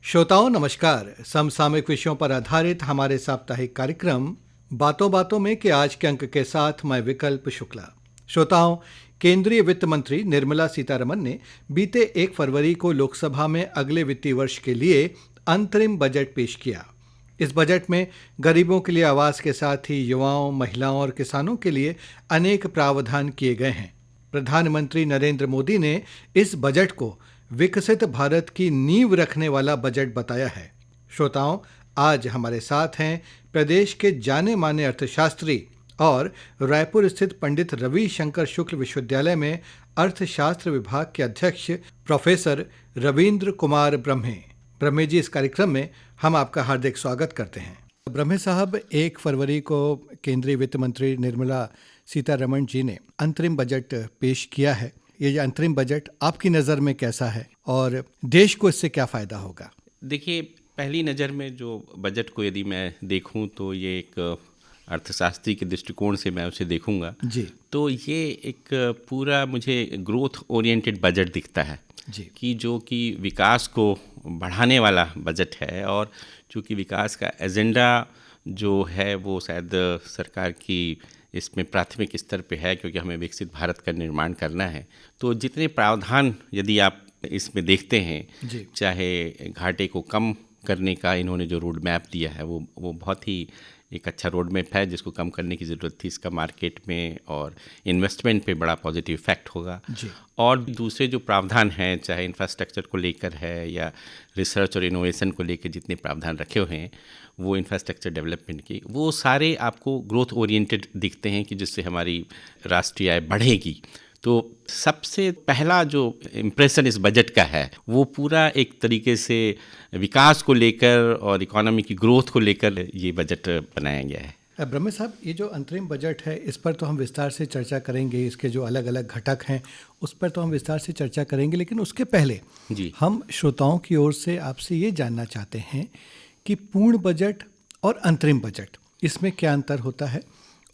श्रोताओं नमस्कार। समसामयिक विषयों पर आधारित हमारे साप्ताहिक कार्यक्रम बातों बातों में के आज के अंक के साथ मैं विकल्प शुक्ला। श्रोताओं, केंद्रीय वित्त मंत्री निर्मला सीतारमण ने बीते 1 फरवरी को लोकसभा में अगले वित्तीय वर्ष के लिए अंतरिम बजट पेश किया। इस बजट में गरीबों के लिए आवास के साथ ही युवाओं, महिलाओं और किसानों के लिए अनेक प्रावधान किए गए हैं। प्रधानमंत्री नरेंद्र मोदी ने इस बजट को विकसित भारत की नींव रखने वाला बजट बताया है। श्रोताओं, आज हमारे साथ हैं प्रदेश के जाने माने अर्थशास्त्री और रायपुर स्थित पंडित रविशंकर शुक्ल विश्वविद्यालय में अर्थशास्त्र विभाग के अध्यक्ष प्रोफेसर रविंद्र कुमार ब्रह्मे जी। इस कार्यक्रम में हम आपका हार्दिक स्वागत करते हैं। ब्रह्मे साहब, 1 फरवरी को केंद्रीय वित्त मंत्री निर्मला सीतारमण जी ने अंतरिम बजट पेश किया है। ये अंतरिम बजट आपकी नज़र में कैसा है और देश को इससे क्या फ़ायदा होगा? देखिए, पहली नज़र में जो बजट को यदि मैं देखूं तो ये एक अर्थशास्त्री के दृष्टिकोण से मैं उसे देखूंगा जी। तो ये एक पूरा मुझे ग्रोथ ओरिएंटेड बजट दिखता है जी। कि जो कि विकास को बढ़ाने वाला बजट है। और चूँकि विकास का एजेंडा जो है वो शायद सरकार की इसमें प्राथमिक स्तर पे है, क्योंकि हमें विकसित भारत का निर्माण करना है। तो जितने प्रावधान यदि आप इसमें देखते हैं जी। चाहे घाटे को कम करने का इन्होंने जो रोड मैप दिया है वो बहुत ही एक अच्छा रोड मैप है, जिसको कम करने की ज़रूरत थी। इसका मार्केट में और इन्वेस्टमेंट पे बड़ा पॉजिटिव इफेक्ट होगा जी। और दूसरे जो प्रावधान हैं, चाहे इंफ्रास्ट्रक्चर को लेकर है या रिसर्च और इनोवेशन को लेकर जितने प्रावधान रखे हुए हैं, वो इंफ्रास्ट्रक्चर डेवलपमेंट की, वो सारे आपको ग्रोथ ओरिएंटेड दिखते हैं कि जिससे हमारी राष्ट्रीय आय बढ़ेगी। तो सबसे पहला जो इम्प्रेशन इस बजट का है वो पूरा एक तरीके से विकास को लेकर और इकोनॉमी की ग्रोथ को लेकर ये बजट बनाया गया है। ब्रह्मे साहब, ये जो अंतरिम बजट है इस पर तो हम विस्तार से चर्चा करेंगे, इसके जो अलग अलग घटक हैं उस पर तो हम विस्तार से चर्चा करेंगे, लेकिन उसके पहले जी, हम श्रोताओं की ओर से आपसे ये जानना चाहते हैं कि पूर्ण बजट और अंतरिम बजट इसमें क्या अंतर होता है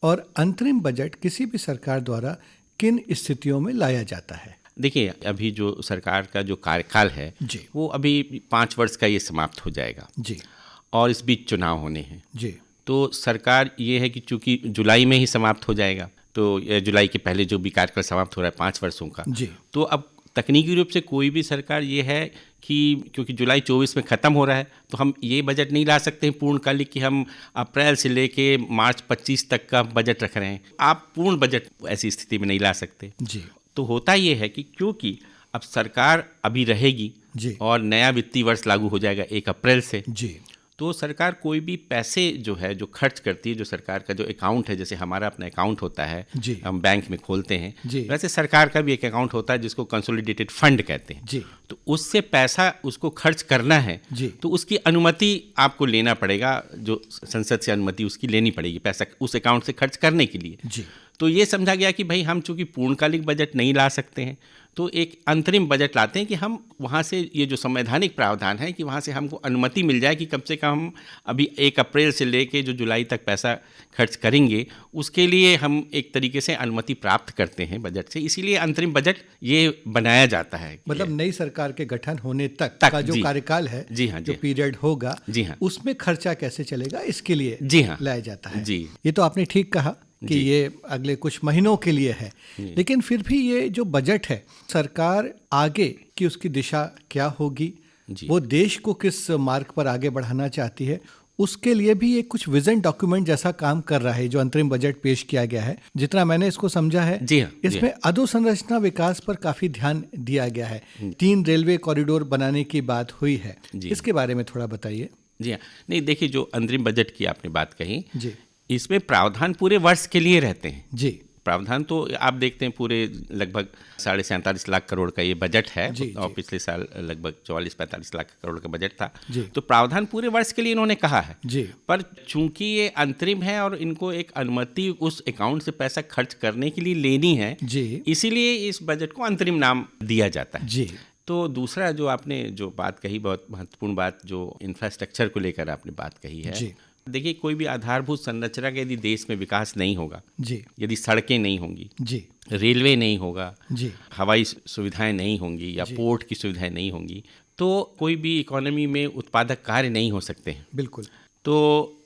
और अंतरिम बजट किसी भी सरकार द्वारा किन स्थितियों में लाया जाता है? देखिए, अभी जो सरकार का जो कार्यकाल है जी। वो अभी 5 वर्ष का ये समाप्त हो जाएगा जी। और इस बीच चुनाव होने हैं। जी। तो सरकार ये है कि चूंकि जुलाई में ही समाप्त हो जाएगा, तो जुलाई के पहले जो भी कार्यकाल समाप्त हो रहा है 5 वर्षों का, जी। तो अब तकनीकी रूप से कोई भी सरकार ये है कि क्योंकि जुलाई 24 में ख़त्म हो रहा है तो हम ये बजट नहीं ला सकते हैं पूर्णकालिक कि हम अप्रैल से लेके मार्च 25 तक का बजट रख रहे हैं। आप पूर्ण बजट ऐसी स्थिति में नहीं ला सकते। जी। तो होता ये है कि क्योंकि अब सरकार अभी रहेगी जी। और नया वित्तीय वर्ष लागू हो जाएगा 1 अप्रैल से, जी। तो सरकार कोई भी पैसे जो है जो खर्च करती है, जो सरकार का जो अकाउंट है, जैसे हमारा अपना अकाउंट होता है जी। हम बैंक में खोलते हैं, जी। वैसे सरकार का भी एक अकाउंट होता है जिसको कंसोलिडेटेड फंड कहते हैं। जी। तो उससे पैसा उसको खर्च करना है जी। तो उसकी अनुमति आपको लेना पड़ेगा, जो संसद से अनुमति उसकी लेनी पड़ेगी पैसा उस अकाउंट से खर्च करने के लिए। जी। तो ये समझा गया कि भाई हम चूंकि पूर्णकालिक बजट नहीं ला सकते हैं तो एक अंतरिम बजट लाते हैं कि हम वहाँ से ये जो संवैधानिक प्रावधान है कि वहाँ से हमको अनुमति मिल जाए कि कम से कम हम अभी 1 अप्रैल से लेके जो जुलाई तक पैसा खर्च करेंगे उसके लिए हम एक तरीके से अनुमति प्राप्त करते हैं बजट से। इसीलिए अंतरिम बजट ये बनाया जाता है। मतलब नई सरकार के गठन होने तक का जो कार्यकाल है, जी हाँ, जो पीरियड होगा, जी हाँ, उसमें खर्चा कैसे चलेगा इसके लिए जी हाँ लाया जाता है। जी, ये तो आपने ठीक कहा कि ये अगले कुछ महीनों के लिए है, लेकिन फिर भी ये जो बजट है सरकार आगे की उसकी दिशा क्या होगी, वो देश को किस मार्ग पर आगे बढ़ाना चाहती है, उसके लिए भी ये कुछ विजन डॉक्यूमेंट जैसा काम कर रहा है जो अंतरिम बजट पेश किया गया है। जितना मैंने इसको समझा है, जी हाँ, इसमें अधोसंरचना विकास पर काफी ध्यान दिया गया है। 3 रेलवे कॉरिडोर बनाने की बात हुई है, इसके बारे में थोड़ा बताइए। जी हाँ, नहीं देखिए, जो अंतरिम बजट की आपने बात कही जी, इसमें प्रावधान पूरे वर्ष के लिए रहते हैं। जी, प्रावधान तो आप देखते हैं पूरे लगभग 47.5 लाख करोड़ का ये बजट है। और पिछले साल लगभग 44-45 लाख करोड़ का बजट था। तो प्रावधान पूरे वर्ष के लिए इन्होंने कहा है जी। पर चूंकि ये अंतरिम है और इनको एक अनुमति उस अकाउंट से पैसा खर्च करने के लिए लेनी है जी, इसीलिए इस बजट को अंतरिम नाम दिया जाता है जी। तो दूसरा जो आपने जो बात कही, बहुत महत्वपूर्ण बात, जो इंफ्रास्ट्रक्चर को लेकर आपने बात कही है जी। देखिए, कोई भी आधारभूत संरचना का यदि देश में विकास नहीं होगा, जी यदि सड़कें नहीं होंगी, जी रेलवे नहीं होगा, जी हवाई सुविधाएं नहीं होंगी या जी। पोर्ट की सुविधाएं नहीं होंगी, तो कोई भी इकोनॉमी में उत्पादक कार्य नहीं हो सकते हैं। बिल्कुल। तो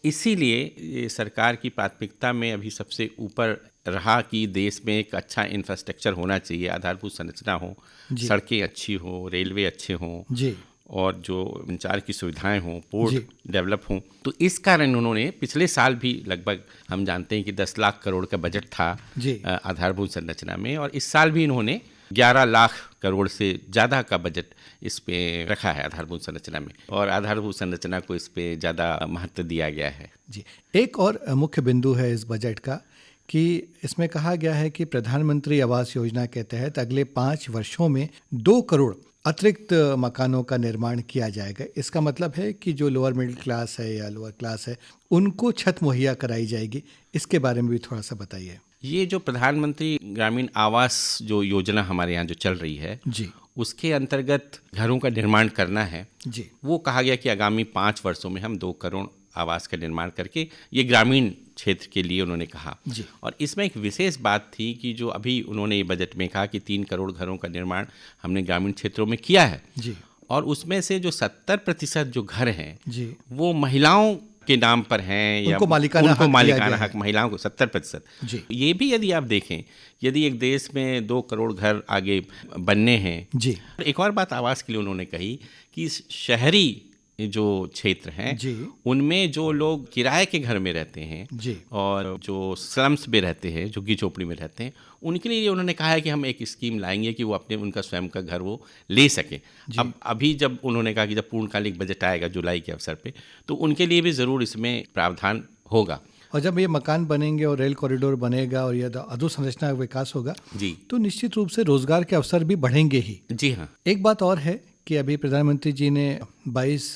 इसीलिए ये सरकार की प्राथमिकता में अभी सबसे ऊपर रहा कि देश में एक अच्छा इंफ्रास्ट्रक्चर होना चाहिए, आधारभूत संरचना हो, जी सड़कें अच्छी हो, रेलवे अच्छे हों जी और जो संचार की सुविधाएं हों, पोर्ट जी। डेवलप हों। तो इस कारण उन्होंने पिछले साल भी लगभग हम जानते हैं कि 10 लाख करोड़ का बजट था जी आधारभूत संरचना में, और इस साल भी इन्होंने 11 लाख करोड़ से ज़्यादा का बजट इस पे रखा है आधारभूत संरचना में, और आधारभूत संरचना को इस पे ज़्यादा महत्व दिया गया है। जी। एक और मुख्य बिंदु है इस बजट का कि इसमें कहा गया है कि प्रधानमंत्री आवास योजना के तहत अगले 5 वर्षों में 2 करोड़ अतिरिक्त मकानों का निर्माण किया जाएगा। इसका मतलब है कि जो लोअर मिडिल क्लास है या लोअर क्लास है, उनको छत मुहैया कराई जाएगी। इसके बारे में भी थोड़ा सा बताइए। ये जो प्रधानमंत्री ग्रामीण आवास जो योजना हमारे यहाँ जो चल रही है, जी उसके अंतर्गत घरों का निर्माण करना है। जी वो कहा गया कि आगामी 5 वर्षों में हम 2 करोड़ आवास का निर्माण करके, ये ग्रामीण क्षेत्र के लिए उन्होंने कहा। जी और इसमें एक विशेष बात थी कि जो अभी उन्होंने ये बजट में कहा कि 3 करोड़ घरों का निर्माण हमने ग्रामीण क्षेत्रों में किया है, जी और उसमें से जो 70% जो घर हैं जी वो महिलाओं के नाम पर हैं, या उनको मालिकाना हक दिया गया हक महिलाओं को 70%। जी ये भी यदि आप देखें, यदि एक देश में 2 करोड़ घर आगे बनने हैं। जी एक और बात आवास के लिए उन्होंने कही कि शहरी जो क्षेत्र हैं जी उनमें जो लोग किराए के घर में रहते हैं जी और जो स्लम्स में रहते हैं, झुग्गी झोपड़ी में रहते हैं, उनके लिए उन्होंने कहा है कि हम एक स्कीम लाएंगे कि वो अपने उनका स्वयं का घर वो ले सकें। अब अभी जब उन्होंने कहा कि जब पूर्णकालिक बजट आएगा जुलाई के अवसर पे, तो उनके लिए भी ज़रूर इसमें प्रावधान होगा। और जब ये मकान बनेंगे और रेल कॉरिडोर बनेगा और यह अधोसंरचना का विकास होगा, जी तो निश्चित रूप से रोजगार के अवसर भी बढ़ेंगे ही। जी हाँ। एक बात और है कि अभी प्रधानमंत्री जी ने 22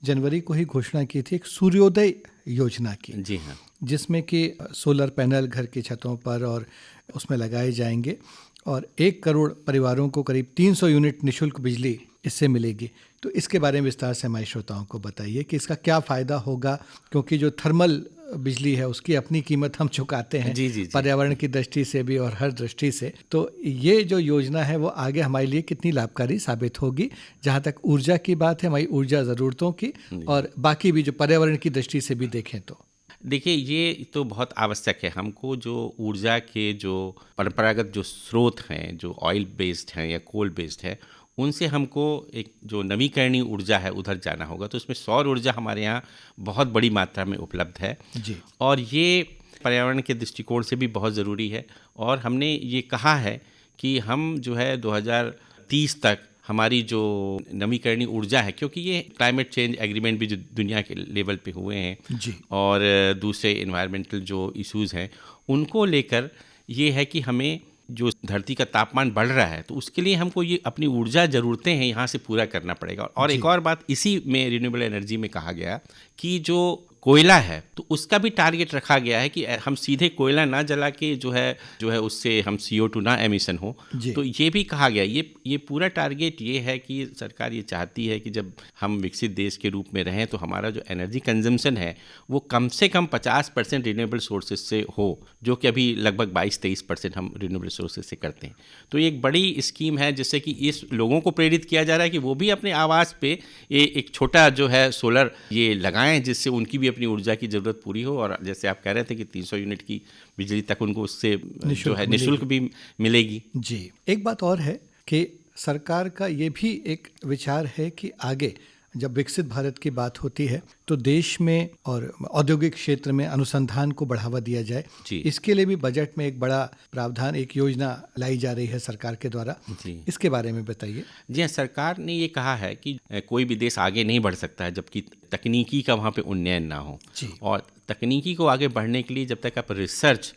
जनवरी को ही घोषणा की थी एक सूर्योदय योजना की, जी हाँ। जिसमें कि सोलर पैनल घर की छतों पर और उसमें लगाए जाएंगे और 1 करोड़ परिवारों को करीब 300 यूनिट निःशुल्क बिजली इससे मिलेगी। तो इसके बारे में विस्तार से हमारे श्रोताओं को बताइए कि इसका क्या फ़ायदा होगा, क्योंकि जो थर्मल बिजली है उसकी अपनी कीमत हम चुकाते हैं जी, जी, जी। पर्यावरण की दृष्टि से भी और हर दृष्टि से। तो ये जो योजना है वो आगे हमारे लिए कितनी लाभकारी साबित होगी, जहाँ तक ऊर्जा की बात है, हमारी ऊर्जा ज़रूरतों की और बाकी भी जो पर्यावरण की दृष्टि से भी देखें तो। देखिए, ये तो बहुत आवश्यक है हमको, जो ऊर्जा के जो परंपरागत जो स्रोत हैं, जो ऑयल बेस्ड हैं या कोल बेस्ड है, उनसे हमको एक जो नवीकरणीय ऊर्जा है उधर जाना होगा। तो उसमें सौर ऊर्जा हमारे यहाँ बहुत बड़ी मात्रा में उपलब्ध है जी और ये पर्यावरण के दृष्टिकोण से भी बहुत ज़रूरी है। और हमने ये कहा है कि हम जो है 2030 तक हमारी जो नवीकरणीय ऊर्जा है, क्योंकि ये क्लाइमेट चेंज एग्रीमेंट भी जो दुनिया के लेवल पे हुए हैं जी और दूसरे इन्वायरमेंटल जो इश्यूज़ हैं उनको लेकर ये है कि हमें जो धरती का तापमान बढ़ रहा है, तो उसके लिए हमको ये अपनी ऊर्जा ज़रूरतें हैं यहाँ से पूरा करना पड़ेगा। और एक और बात इसी में रिन्यूएबल एनर्जी में कहा गया कि जो कोयला है तो उसका भी टारगेट रखा गया है कि हम सीधे कोयला ना जला के जो है उससे हम CO2 ना एमिशन हो। तो ये भी कहा गया, ये पूरा टारगेट ये है कि सरकार ये चाहती है कि जब हम विकसित देश के रूप में रहें तो हमारा जो एनर्जी कंजम्पशन है वो कम से कम 50% रिन्यूएबल सोर्सेज से हो, जो कि अभी लगभग 22-23% हम रिन्यूएबल सोर्सेज से करते हैं। तो एक बड़ी स्कीम है जिससे कि इस लोगों को प्रेरित किया जा रहा है कि वो भी अपने आवास पे ये एक छोटा जो है सोलर ये लगाएं, जिससे उनकी भी अपनी ऊर्जा की ज़रूरत पूरी हो। और जैसे आप कह रहे थे कि 300 यूनिट की बिजली तक उनको उससे जो है निःशुल्क भी मिलेगी। जी। एक बात और है कि सरकार का ये भी एक विचार है कि आगे जब विकसित भारत की बात होती है तो देश में और औद्योगिक क्षेत्र में अनुसंधान को बढ़ावा दिया जाए। इसके लिए भी बजट में एक बड़ा प्रावधान, एक योजना लाई जा रही है सरकार के द्वारा। इसके बारे में बताइए। जी हाँ, सरकार ने ये कहा है कि कोई भी देश आगे नहीं बढ़ सकता है जबकि तकनीकी का वहाँ पे उन्नयन ना हो। और तकनीकी को आगे बढ़ने के लिए जब तक आप रिसर्च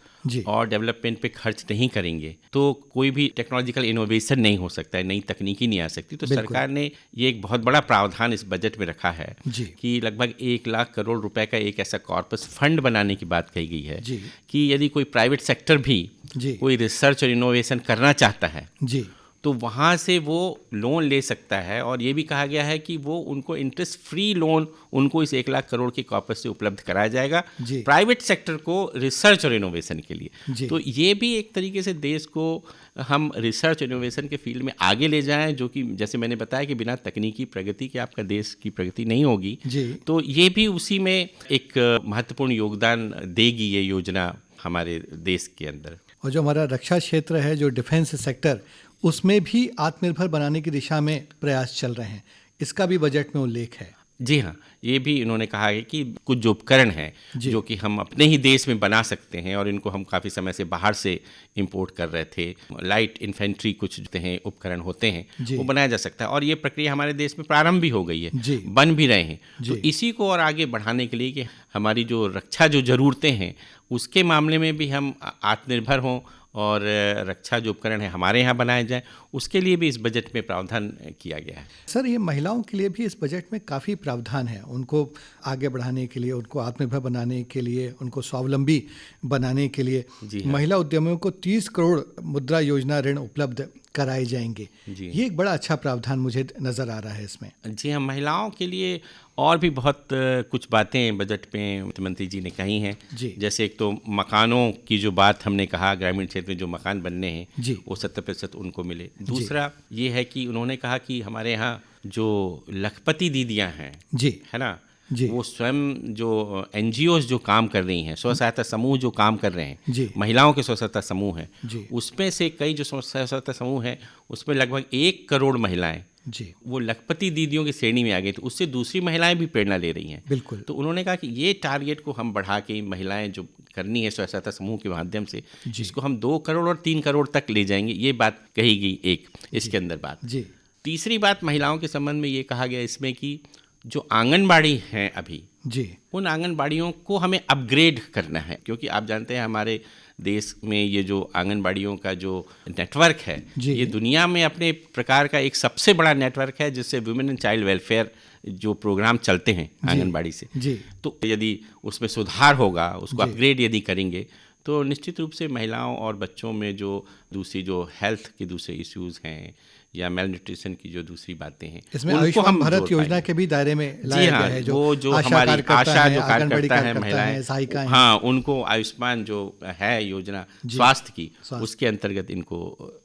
और डेवलपमेंट पे खर्च नहीं करेंगे तो कोई भी टेक्नोलॉजिकल इनोवेशन नहीं हो सकता है, नई तकनीकी नहीं आ सकती। तो सरकार ने ये एक बहुत बड़ा प्रावधान इस बजट में रखा है कि लगभग 1 लाख करोड़ रुपए का एक ऐसा कॉर्पस फंड बनाने की बात कही गई है कि यदि कोई प्राइवेट सेक्टर भी कोई रिसर्च और इनोवेशन करना चाहता है तो वहाँ से वो लोन ले सकता है। और ये भी कहा गया है कि वो उनको इंटरेस्ट फ्री लोन उनको इस 1 लाख करोड़ के कॉर्पस से उपलब्ध कराया जाएगा जी। प्राइवेट सेक्टर को रिसर्च और इनोवेशन के लिए। जी। तो ये भी एक तरीके से देश को हम रिसर्च इनोवेशन के फील्ड में आगे ले जाएं, जो कि जैसे मैंने बताया कि बिना तकनीकी प्रगति के आपका देश की प्रगति नहीं होगी। जी। तो ये भी उसी में एक महत्वपूर्ण योगदान देगी ये योजना हमारे देश के अंदर। और जो हमारा रक्षा क्षेत्र है, जो डिफेंस सेक्टर, उसमें भी आत्मनिर्भर बनाने की दिशा में प्रयास चल रहे हैं, इसका भी बजट में उल्लेख है। जी हाँ, ये भी इन्होंने कहा है कि कुछ जो उपकरण हैं जो कि हम अपने ही देश में बना सकते हैं और इनको हम काफ़ी समय से बाहर से इंपोर्ट कर रहे थे, लाइट इन्फेंट्री कुछ जो हैं उपकरण होते हैं वो बनाया जा सकता है। और ये प्रक्रिया हमारे देश में प्रारंभ भी हो गई है, बन भी रहे हैं। तो इसी को और आगे बढ़ाने के लिए कि हमारी जो रक्षा जो ज़रूरतें हैं उसके मामले में भी हम आत्मनिर्भर हों और रक्षा जो उपकरण है हमारे यहाँ बनाए जाएं, उसके लिए भी इस बजट में प्रावधान किया गया है। सर, ये महिलाओं के लिए भी इस बजट में काफ़ी प्रावधान है, उनको आगे बढ़ाने के लिए, उनको आत्मनिर्भर बनाने के लिए, उनको स्वावलंबी बनाने के लिए। महिला उद्यमियों को 30 करोड़ मुद्रा योजना ऋण उपलब्ध कराए जाएंगे। ये एक बड़ा अच्छा प्रावधान मुझे नज़र आ रहा है इसमें। जी हाँ, महिलाओं के लिए और भी बहुत कुछ बातें बजट में मुख्यमंत्री जी ने कही हैं। जैसे एक तो मकानों की जो बात हमने कहा, ग्रामीण क्षेत्र में जो मकान बनने हैं वो 70% उनको मिले। दूसरा ये है कि उन्होंने कहा कि हमारे यहाँ जो लखपति दीदियाँ हैं, है ना, वो स्वयं जो NGOs जो काम कर रही हैं, स्व सहायता समूह जो काम कर रहे हैं, महिलाओं के स्व सहायता समूह हैं, उसमें से कई जो स्व सहायता समूह हैं उसमें लगभग 1 करोड़ महिलाएं वो लखपति दीदियों की श्रेणी में आ गई। तो उससे दूसरी महिलाएं भी प्रेरणा ले रही हैं। बिल्कुल। तो उन्होंने कहा कि ये टारगेट को हम बढ़ा के महिलाएं जो करनी है स्व सहायता समूह के माध्यम से, इसको हम 2 करोड़ और 3 करोड़ तक ले जाएंगे, ये बात कही गई एक इसके अंदर बात। तीसरी बात महिलाओं के संबंध में ये कहा गया इसमें कि जो आंगनबाड़ी हैं अभी, उन आंगनबाड़ियों को हमें अपग्रेड करना है, क्योंकि आप जानते हैं हमारे देश में ये जो आंगनबाड़ियों का जो नेटवर्क है ये दुनिया में अपने प्रकार का एक सबसे बड़ा नेटवर्क है, जिससे वुमेन एंड चाइल्ड वेलफेयर जो प्रोग्राम चलते हैं आंगनबाड़ी से। तो यदि उसमें सुधार होगा, उसको अपग्रेड यदि करेंगे, तो निश्चित रूप से महिलाओं और बच्चों में जो दूसरी जो हेल्थ के दूसरे इश्यूज़ हैं या मेल न्यूट्रिशन की जो दूसरी बातें हैं, इसमें आयुष्मान भारत योजना के भी दायरे में लाया गया है। वो जो हमारी आशा जो कार्यकर्ता है, महिलाएं, सहायिकाएं, हाँ, उनको आयुष्मान जो है योजना स्वास्थ्य की, उसके अंतर्गत इनको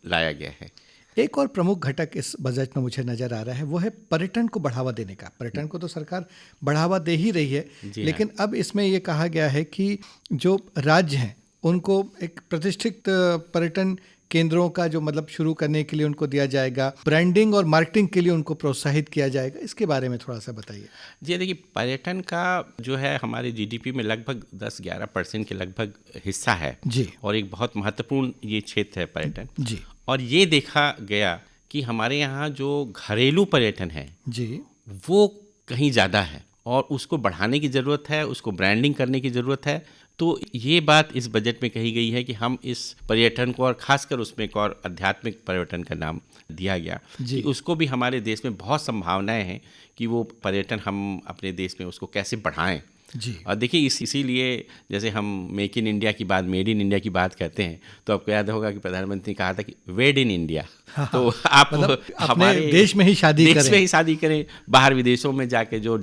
लाया गया है। एक और प्रमुख घटक इस बजट में मुझे नजर आ रहा है, वो है पर्यटन को बढ़ावा देने का। पर्यटन को तो सरकार बढ़ावा दे ही रही है, लेकिन अब इसमें ये कहा गया है कि जो राज्य हैं उनको एक प्रतिष्ठित पर्यटन केंद्रों का जो मतलब शुरू करने के लिए उनको दिया जाएगा, ब्रांडिंग और मार्केटिंग के लिए उनको प्रोत्साहित किया जाएगा। इसके बारे में थोड़ा सा बताइए। जी देखिए, पर्यटन का जो है हमारे GDP में लगभग 10-11% के लगभग हिस्सा है और एक बहुत महत्वपूर्ण ये क्षेत्र है पर्यटन। और ये देखा गया कि हमारे यहाँ जो घरेलू पर्यटन है वो कहीं ज़्यादा है और उसको बढ़ाने की ज़रूरत है, उसको ब्रांडिंग करने की ज़रूरत है। तो ये बात इस बजट में कही गई है कि हम इस पर्यटन को, और ख़ासकर उसमें एक और आध्यात्मिक पर्यटन का नाम दिया गया कि उसको भी हमारे देश में बहुत संभावनाएं हैं कि वो पर्यटन हम अपने देश में उसको कैसे बढ़ाएं। और देखिए इसीलिए जैसे हम मेक इन इंडिया की बात, मेड इन इंडिया की बात करते हैं, तो आपको याद होगा कि प्रधानमंत्री ने कहा था कि वेड इन इंडिया। तो आप मतलब हमारे देश में ही शादी करें, बाहर विदेशों में जाके जो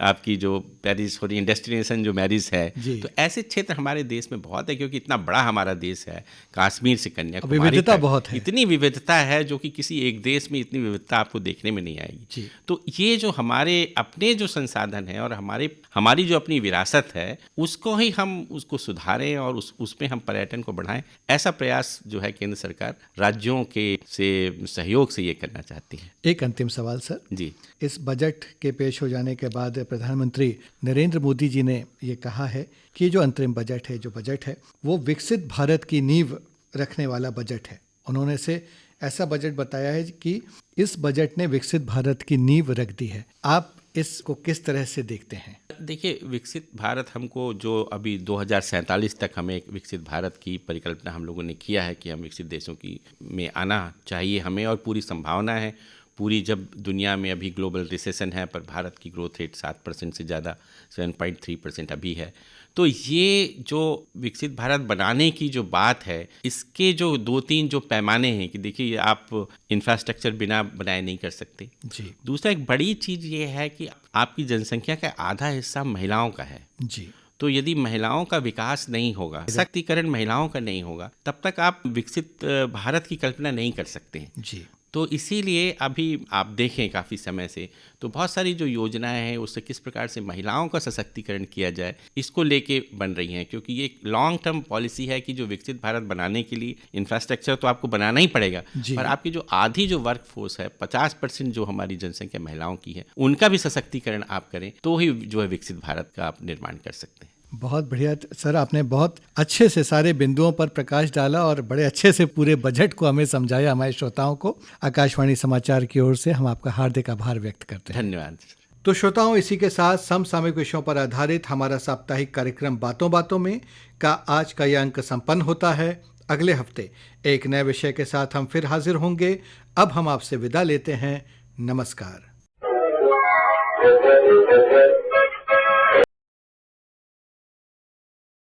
आपकी जो पेरिस हो रही है, डेस्टिनेशन जो मैरिज है, तो ऐसे क्षेत्र हमारे देश में बहुत है, क्योंकि इतना बड़ा हमारा देश है, कश्मीर से कन्याकुमारी, विविधता बहुत है, इतनी विविधता है जो कि किसी एक देश में इतनी विविधता आपको देखने में नहीं आएगी। तो ये जो हमारे अपने जो संसाधन है और हमारी जो अपनी विरासत है, उसको ही हम उसको सुधारें और उसमें हम पर्यटन को बढ़ाएं, ऐसा प्रयास जो है केंद्र सरकार राज्यों के से सहयोग से ये करना चाहती है। एक अंतिम सवाल सर जी, इस बजट के पेश हो जाने के बाद प्रधानमंत्री नरेंद्र मोदी जी ने ये कहा है कि ये जो अंतरिम बजट है, जो बजट है, वो विकसित भारत की नींव रखने वाला बजट है। उन्होंने से ऐसा बजट बताया है कि इस बजट ने विकसित भारत की नींव रख दी है। आप इसको किस तरह से देखते हैं? देखिए, विकसित भारत हमको जो अभी 2047 तक हमें एक विकसित भारत की परिकल्पना हम लोगों ने किया है कि हम विकसित देशों की में आना चाहिए हमें, और पूरी संभावना है, पूरी जब दुनिया में अभी ग्लोबल रिसेशन है पर भारत की ग्रोथ रेट 7% से ज़्यादा 7.3% अभी है। तो ये जो विकसित भारत बनाने की जो बात है, इसके जो 2-3 जो पैमाने हैं कि देखिए आप इंफ्रास्ट्रक्चर बिना बनाए नहीं कर सकते। जी दूसरा एक बड़ी चीज़ ये है कि आपकी जनसंख्या का आधा हिस्सा महिलाओं का है। जी तो यदि महिलाओं का विकास नहीं होगा, सशक्तिकरण महिलाओं का नहीं होगा, तब तक आप विकसित भारत की कल्पना नहीं कर सकते हैं। जी तो इसीलिए अभी आप देखें काफ़ी समय से तो बहुत सारी जो योजनाएं हैं उससे किस प्रकार से महिलाओं का सशक्तिकरण किया जाए, इसको लेके बन रही हैं। क्योंकि ये एक लॉन्ग टर्म पॉलिसी है कि जो विकसित भारत बनाने के लिए इंफ्रास्ट्रक्चर तो आपको बनाना ही पड़ेगा, पर आपकी जो आधी जो वर्क फोर्स है, 50% जो हमारी जनसंख्या महिलाओं की है, उनका भी सशक्तिकरण आप करें तो ही जो है विकसित भारत का आप निर्माण कर सकते हैं। बहुत बढ़िया सर, आपने बहुत अच्छे से सारे बिंदुओं पर प्रकाश डाला और बड़े अच्छे से पूरे बजट को हमें समझाया हमारे श्रोताओं को। आकाशवाणी समाचार की ओर से हम आपका हार्दिक आभार व्यक्त करते हैं। धन्यवाद। तो श्रोताओं, इसी के साथ समसामयिक विषयों पर आधारित हमारा साप्ताहिक कार्यक्रम बातों बातों में का आज का यह अंक संपन्न होता है। अगले हफ्ते एक नए विषय के साथ हम फिर हाजिर होंगे। अब हम आपसे विदा लेते हैं। नमस्कार।